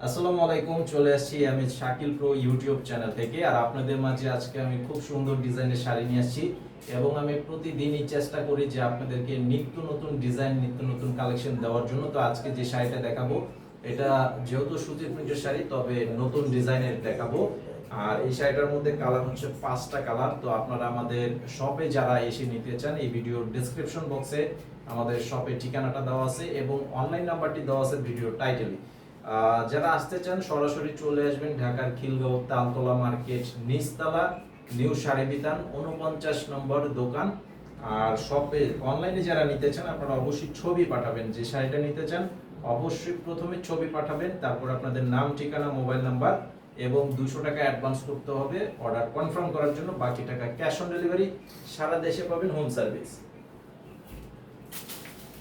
আসসালামু আলাইকুম। চলে আসছি আমি শাকিল প্রো ইউটিউব চ্যানেল থেকে। আর আপনাদের মাঝে আজকে আমি খুব সুন্দর ডিজাইনের শাড়ি নিয়ে আসছি এবং আমি প্রতিদিনই চেষ্টা করি যে আপনাদেরকে নিত্য নতুন ডিজাইন, নিত্য নতুন কালেকশন দেওয়ার জন্য। তো আজকে যে শাড়িটা দেখাবো এটা যেহেতু সুতির প্রিন্টের শাড়ি, তবে নতুন ডিজাইনের দেখাবো। আর এই শাড়িটার মধ্যে কালার হচ্ছে 5টা কালার। তো আপনারা আমাদের শপে যারা এসে নিতে চান, এই ভিডিওর ডেসক্রিপশন বক্সে আমাদের শপের ঠিকানাটা দেওয়া আছে এবং অনলাইন নাম্বারটি দেওয়া আছে ভিডিওর টাইটেলে। যারা আসতে চান সরাসরি চলে আসবেন ঢাকার খিলগাঁও তালতলা মার্কেট নিচতলা নিউ শাড়ি বিতান 49 নম্বর দোকান। আর শপে অনলাইনে যারা নিতে চান আপনারা অবশ্যই ছবি পাঠাবেন। যে শাড়িটা নিতে চান অবশ্যই প্রথমে ছবি পাঠাবেন, তারপর আপনাদের নাম, ঠিকানা, মোবাইল নাম্বার এবং 200 টাকা অ্যাডভান্স করতে হবে অর্ডার কনফার্ম করার জন্য। বাকি টাকা ক্যাশ অন ডেলিভারি, সারা দেশে পাবেন হোম সার্ভিস।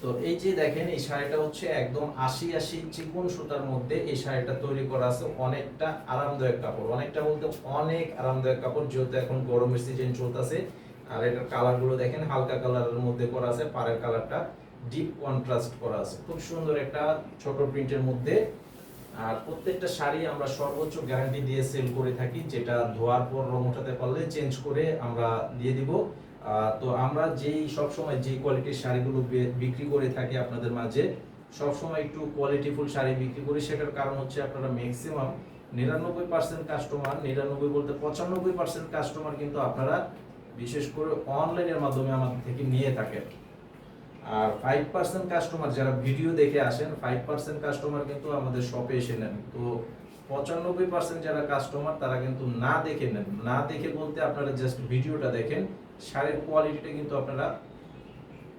তো এই যে দেখেন, এই শাড়িটা হচ্ছে একদম ৮০ চিকন সুতার মধ্যে এই শাড়িটা তৈরি করা আছে। অনেকটা আরামদায়ক কাপড়, অনেকটা বলতে অনেক আরামদায়ক কাপড়, যেহেতু এখন গরমের সিজন চলতেছে। আর এটার কালার গুলো দেখেন, হালকা কালারের মধ্যে করা আছে, পাড়ের কালারটা ডিপ কন্ট্রাস্ট করা আছে, খুব সুন্দর একটা ছোট প্রিন্টের মধ্যে। আর প্রত্যেকটা শাড়ি আমরা সর্বোচ্চ গ্যারান্টি দিয়ে সেল করে থাকি, যেটা ধোয়ার পর রং ওঠাতে পারলে চেঞ্জ করে আমরা দিয়ে দিব। তো আমরা যেই সবসময় যে কোয়ালিটির শাড়িগুলো বিক্রি করে থাকি আপনাদের মাঝে, সবসময় একটু কোয়ালিটিফুল শাড়ি বিক্রি করি। সেটার কারণ হচ্ছে আপনারা ম্যাক্সিমাম 99% কাস্টমার, 99 বলতে 95% কাস্টমার কিন্তু আপনারা বিশেষ করে অনলাইনের মাধ্যমে আমাদের থেকে নিয়ে থাকেন। আর 5% কাস্টমার যারা ভিডিও দেখে আসেন, 5% কাস্টমার কিন্তু আমাদের শপে এসে নেন। তো 95% যারা কাস্টমার তারা কিন্তু না দেখে নেন। না দেখে বলতে আপনারা জাস্ট ভিডিওটা দেখেন, শাড়ির কোয়ালিটিটা কিন্তু আপনারা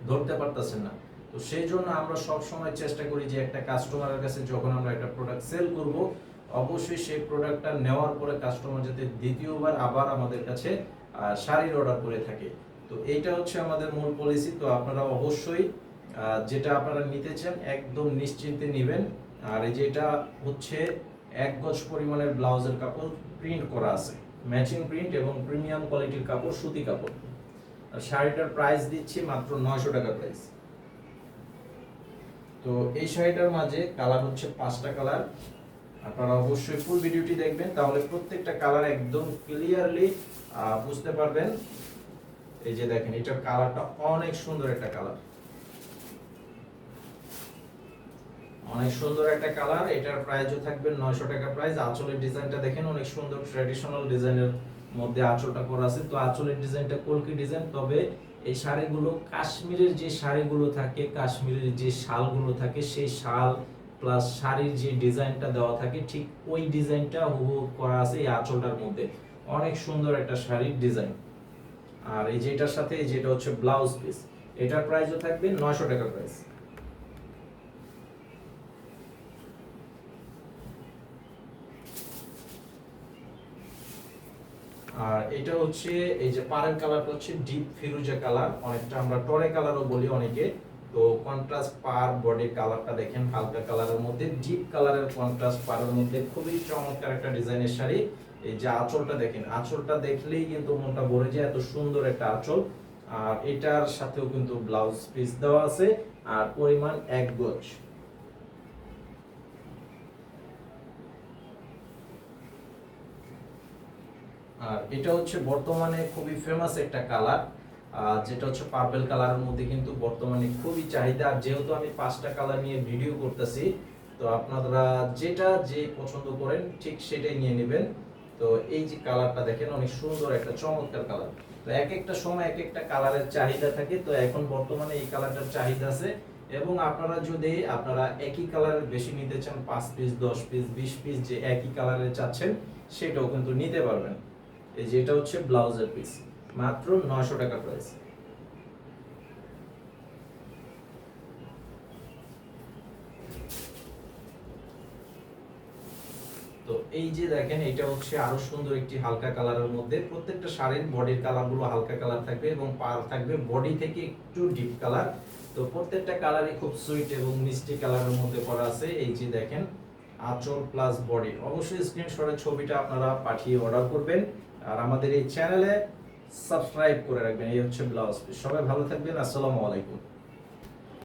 ধরতে পারতেছেন না। তো সেই জন্য আমরা সব সময় চেষ্টা করি যে একটা কাস্টমারের কাছে যখন আমরা একটা প্রোডাক্ট সেল করব, অবশ্যই সেই প্রোডাক্টটা নেওয়ার পরে কাস্টমার যাতে দ্বিতীয়বার আবার আমাদের কাছে শাড়ির অর্ডার করে থাকে। তো এইটা হচ্ছে আমাদের মূল পলিসি। তো আপনারা অবশ্যই যেটা আপনারা নিতে চান একদম নিশ্চিন্তে নেবেন। আর এই যে এটা হচ্ছে 1 গজ পরিমাণের ব্লাউজের কাপড় প্রিন্ট করা আছে, ম্যাচিং প্রিন্ট এবং প্রিমিয়াম কোয়ালিটির কাপড়, সুতি কাপড়। আর শাড়িটার প্রাইস দিচ্ছি মাত্র 900 টাকা প্রাইস। তো এই শাড়িটার মাঝে কালার হচ্ছে 5টা কালার। আপনারা অবশ্যই ফুল ভিডিওটি দেখবেন, তাহলে প্রত্যেকটা কালার একদম ক্লিয়ারলি বুঝতে পারবেন। এই যে দেখেন, এটার কালারটা অনেক সুন্দর একটা কালার, অনেক সুন্দর একটা কালার। এটার প্রাইসও থাকবে 900 টাকা প্রাইস। আঁচলের ডিজাইনটা দেখেন, অনেক সুন্দর ট্র্যাডিশনাল ডিজাইনের মধ্যে আঁচলটা করা আছে। তো আঁচলের ডিজাইনটা কলকি ডিজাইন, তবে এই শাড়িগুলো কাশ্মীরের যে শাড়িগুলো থাকে, কাশ্মীরের যে শালগুলো থাকে, সেই শাল প্লাস শাড়ির যে ডিজাইনটা দেওয়া থাকে ঠিক ওই ডিজাইনটা হুবহু করা আছে এই আঁচলটার মধ্যে। অনেক সুন্দর একটা শাড়ির ডিজাইন। আর এই যেটার সাথে যেটা হচ্ছে ব্লাউজ পিস, এটার প্রাইসও থাকবে 900 টাকা প্রাইস। আর এটা হচ্ছে এই যে পাড়ের কালারটা হচ্ছে ডিপ ফিরোজা কালার, অনেকটা আমরা টরে কালারও বলি অনেকে। তো কন্ট্রাস্ট পার বডির কালারটা দেখেন, হালকা কালারের মধ্যে ডিপ কালারের কন্ট্রাস্ট পাড়ের মধ্যে খুবই চমৎকার একটা ডিজাইনের শাড়ি। এই যে আঁচলটা দেখেন, আঁচলটা দেখলেই কিন্তু মনটা ভরে যায়, এত সুন্দর একটা আঁচল। আর এটার সাথেও কিন্তু ব্লাউজ পিস দেওয়া আছে, আর পরিমাণ 1 গজ। আর এটা হচ্ছে বর্তমানে খুবই ফেমাস একটা কালার, যেটা হচ্ছে পার্পল কালারের মধ্যে কিন্তু বর্তমানে খুবই চাহিদা। আর যেহেতু আমি 5টা কালার নিয়ে ভিডিও করতেছি, তো আপনারা যেটা যে পছন্দ করেন ঠিক সেটাই নিয়ে নেবেন। তো এই যে কালারটা দেখেন, অনেক সুন্দর একটা চমৎকার কালার। তো এক একটা সময় এক একটা কালারের চাহিদা থাকে, তো এখন বর্তমানে এই কালারটার চাহিদা আছে। এবং আপনারা যদি একই কালারের বেশি নিতে চান, 5 পিস, 10 পিস, 20 পিস যে একই কালারের চাচ্ছেন, সেটাও কিন্তু নিতে পারবেন। এই যে এটা হচ্ছে ব্লাউজের পিস, মাত্র 900 টাকা প্রাইস। তো এই যে দেখেন, এটা হচ্ছে আরো সুন্দর একটি হালকা কালারের মধ্যে। প্রত্যেকটা শাড়ির বডির কালারগুলো হালকা কালার থাকবে এবং পার থাকবে বডি থেকে একটু ডিপ কালার। তো প্রত্যেকটা কালারই খুব সুইট এবং মিষ্টি কালারের মধ্যে করা আছে। এই যে দেখেন, আঁচল প্লাস বডি। অবশ্যই স্ক্রিনশটের ছবিটা আপনারা পাঠিয়ে অর্ডার করবেন। আর আমাদের এই চ্যানেলে সাবস্ক্রাইব করে রাখবেন। এই হচ্ছে ব্লাউজ পিস। সবাই ভালো থাকবেন। আসসালামু আলাইকুম।